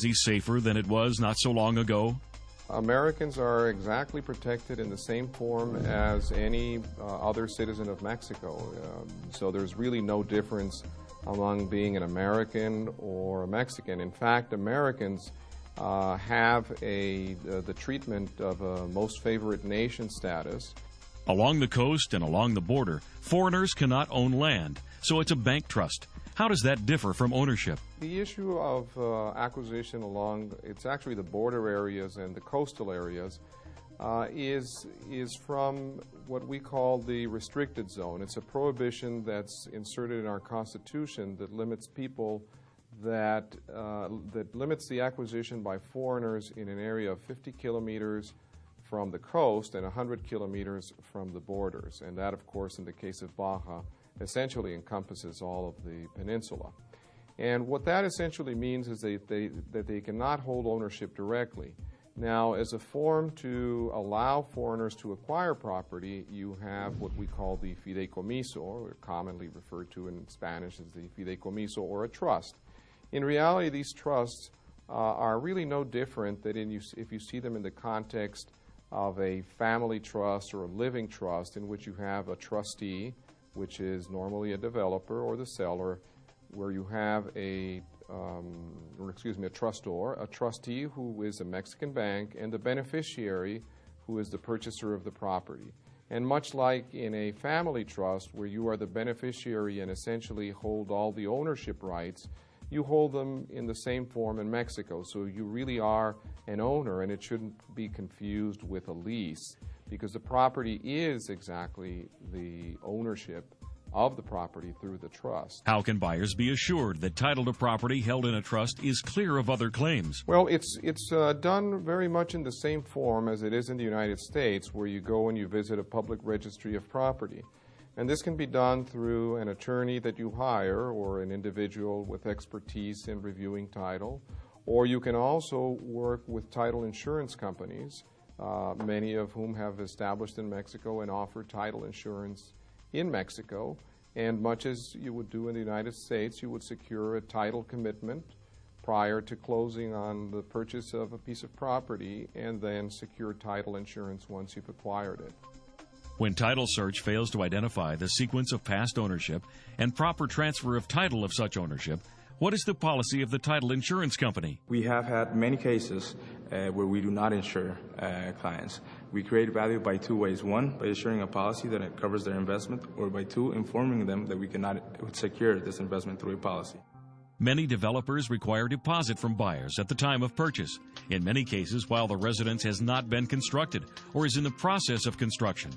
he safer than it was not so long ago? Americans are exactly protected in the same form as any other citizen of Mexico. So there's really no difference among being an American or a Mexican. In fact, Americans have the treatment of a most favored nation status. Along the coast and along the border, foreigners cannot own land, so it's a bank trust. How does that differ from ownership? The issue of acquisition it's actually the border areas and the coastal areas, is from what we call the restricted zone. It's a prohibition that's inserted in our Constitution that limits people, that limits the acquisition by foreigners in an area of 50 kilometers from the coast and 100 kilometers from the borders. And that, of course, in the case of Baja, essentially encompasses all of the peninsula. And what that essentially means is that they cannot hold ownership directly. Now, as a form to allow foreigners to acquire property, you have what we call the fideicomiso, or commonly referred to in Spanish as the fideicomiso, or a trust. In reality, these trusts are really no different than if you see them in the context of a family trust or a living trust, in which you have a trustee, which is normally a developer or the seller, where you have a trustor, a trustee who is a Mexican bank, and the beneficiary who is the purchaser of the property. And much like in a family trust, where you are the beneficiary and essentially hold all the ownership rights, you hold them in the same form in Mexico. So you really are an owner, and it shouldn't be confused with a lease, because the property is exactly the ownership of the property through the trust. How can buyers be assured that title to property held in a trust is clear of other claims? Well, it's done very much in the same form as it is in the United States, where you go and you visit a public registry of property. And this can be done through an attorney that you hire, or an individual with expertise in reviewing title, or you can also work with title insurance companies, many of whom have established in Mexico and offer title insurance in Mexico. And much as you would do in the United States, you would secure a title commitment prior to closing on the purchase of a piece of property, and then secure title insurance once you've acquired it. When title search fails to identify the sequence of past ownership and proper transfer of title of such ownership, what is the policy of the title insurance company? We have had many cases where we do not insure clients. We create value by two ways. One, by issuing a policy that it covers their investment, or by two, informing them that we cannot secure this investment through a policy. Many developers require deposit from buyers at the time of purchase, in many cases while the residence has not been constructed or is in the process of construction.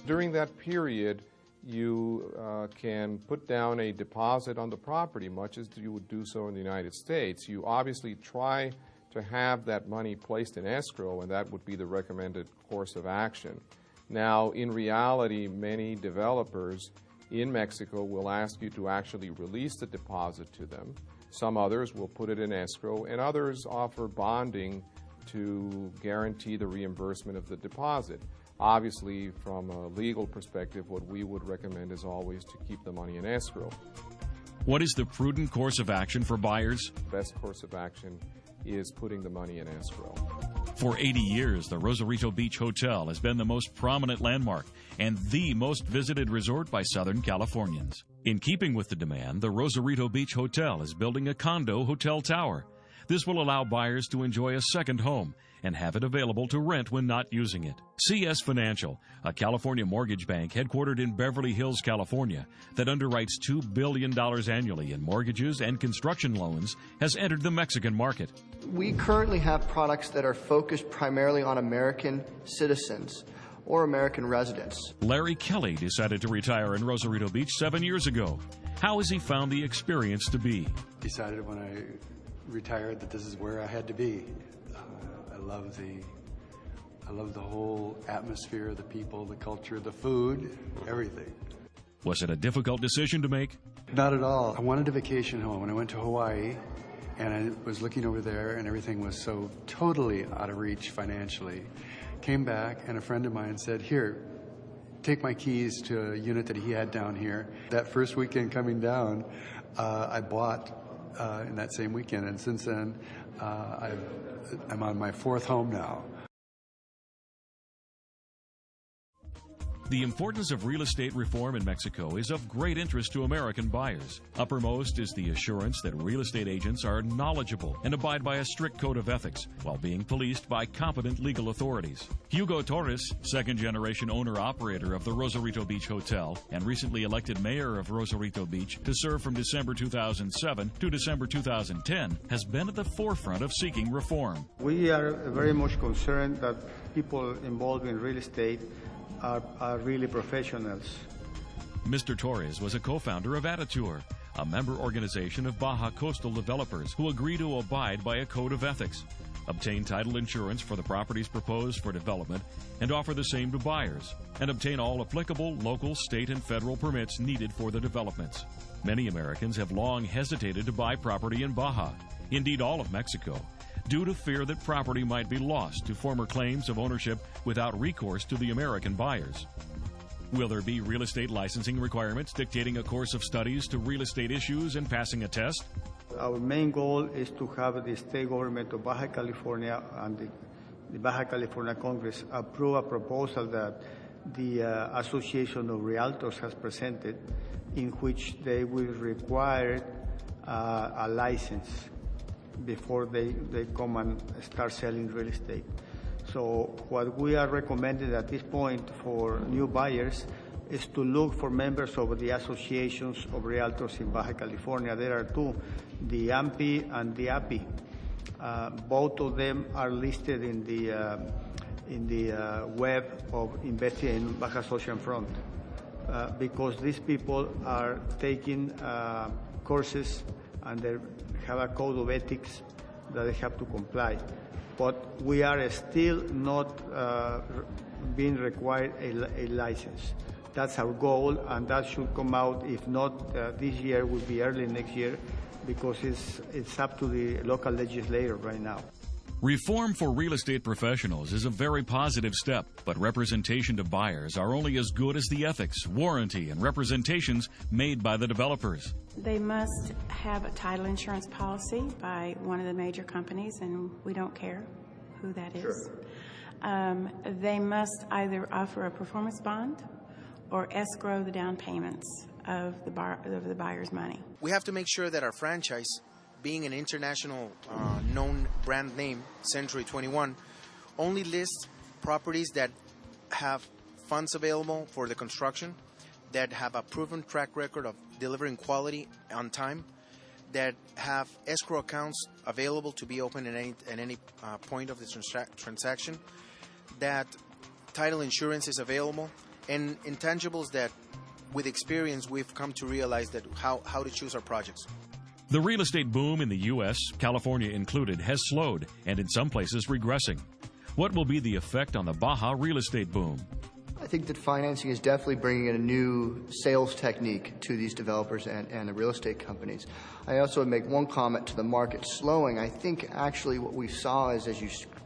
During that period, you can put down a deposit on the property, much as you would do so in the United States. You obviously try to have that money placed in escrow, and that would be the recommended course of action. Now, in reality, many developers in Mexico will ask you to actually release the deposit to them. Some others will put it in escrow, and others offer bonding to guarantee the reimbursement of the deposit. Obviously, from a legal perspective, what we would recommend is always to keep the money in escrow. What is the prudent course of action for buyers? The best course of action is putting the money in escrow. For 80 years, the Rosarito Beach Hotel has been the most prominent landmark and the most visited resort by Southern Californians. In keeping with the demand, the Rosarito Beach Hotel is building a condo hotel tower. This will allow buyers to enjoy a second home and have it available to rent when not using it. CS Financial, a California mortgage bank headquartered in Beverly Hills, California, that underwrites $2 billion annually in mortgages and construction loans, has entered the Mexican market. We currently have products that are focused primarily on American citizens or American residents. Larry Kelly decided to retire in Rosarito Beach 7 years ago. How has he found the experience to be? Decided when I retired that this is where I had to be. I love the whole atmosphere, the people, the culture, the food, everything. Was it a difficult decision to make? Not at all. I wanted a vacation home, and I went to Hawaii, and I was looking over there, and everything was so totally out of reach financially. Came back, and a friend of mine said, "Here, take my keys to a unit that he had down here." That first weekend coming down, I bought in that same weekend, and since then I'm on my 4th home now. The importance of real estate reform in Mexico is of great interest to American buyers. Uppermost is the assurance that real estate agents are knowledgeable and abide by a strict code of ethics while being policed by competent legal authorities. Hugo Torres, second-generation owner-operator of the Rosarito Beach Hotel and recently elected mayor of Rosarito Beach to serve from December 2007 to December 2010, has been at the forefront of seeking reform. We are very much concerned that people involved in real estate are really professionals. Mr. Torres was a co-founder of Attitour, a member organization of Baja coastal developers who agree to abide by a code of ethics, obtain title insurance for the properties proposed for development, and offer the same to buyers, and obtain all applicable local, state, and federal permits needed for the developments. Many Americans have long hesitated to buy property in Baja, indeed all of Mexico, due to fear that property might be lost to former claims of ownership without recourse to the American buyers. Will there be real estate licensing requirements dictating a course of studies to real estate issues and passing a test? Our main goal is to have the state government of Baja California and the Baja California Congress approve a proposal that the Association of Realtors has presented, in which they will require a license before they come and start selling real estate. So what we are recommending at this point for new buyers is to look for members of the associations of realtors in Baja California. There are two, the AMPI and the API. Both of them are listed in the web of Investing in Baja Oceanfront, because these people are taking courses and they have a code of ethics that they have to comply. But we are still not being required a license. That's our goal, and that should come out, if not this year, will be early next year, because it's up to the local legislator right now. Reform for real estate professionals is a very positive step, but representation to buyers are only as good as the ethics, warranty, and representations made by the developers. They must have a title insurance policy by one of the major companies, and we don't care who that is. Sure. They must either offer a performance bond or escrow the down payments of the buyer's money. We have to make sure that our franchise, being an international known brand name, Century 21, only lists properties that have funds available for the construction, that have a proven track record of delivering quality on time, that have escrow accounts available to be opened at any point of the transaction, that title insurance is available, and intangibles that, with experience, we've come to realize that how to choose our projects. The real estate boom in the U.S., California included, has slowed and in some places regressing. What will be the effect on the Baja real estate boom? I think that financing is definitely bringing in a new sales technique to these developers and the real estate companies. I also would make one comment to the market slowing. I think actually what we saw is,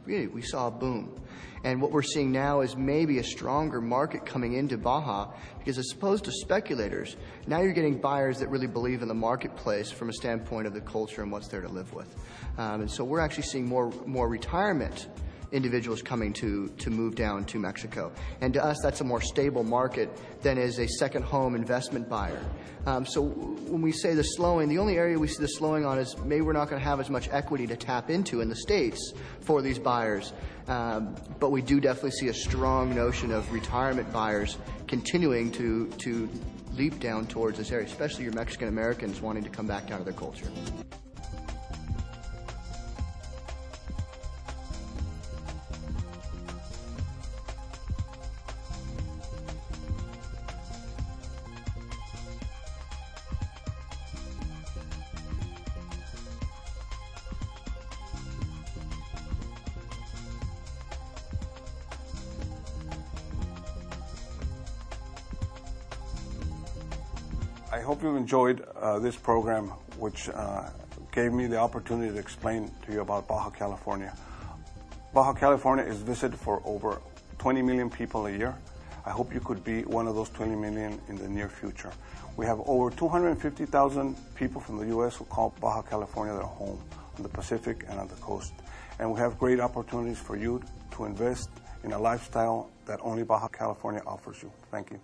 we saw a boom. And what we're seeing now is maybe a stronger market coming into Baja, because as opposed to speculators, now you're getting buyers that really believe in the marketplace from a standpoint of the culture and what's there to live with. And so we're actually seeing more retirement individuals coming to move down to Mexico. And to us, that's a more stable market than is a second home investment buyer. So when we say the slowing, the only area we see the slowing on is maybe we're not going to have as much equity to tap into in the States for these buyers. But we do definitely see a strong notion of retirement buyers continuing to leap down towards this area, especially your Mexican Americans wanting to come back down to their culture. I hope you enjoyed this program, which gave me the opportunity to explain to you about Baja California. Baja California is visited for over 20 million people a year. I hope you could be one of those 20 million in the near future. We have over 250,000 people from the U.S. who call Baja California their home. on the Pacific and on the coast. And we have great opportunities for you to invest in a lifestyle that only Baja California offers you. Thank you.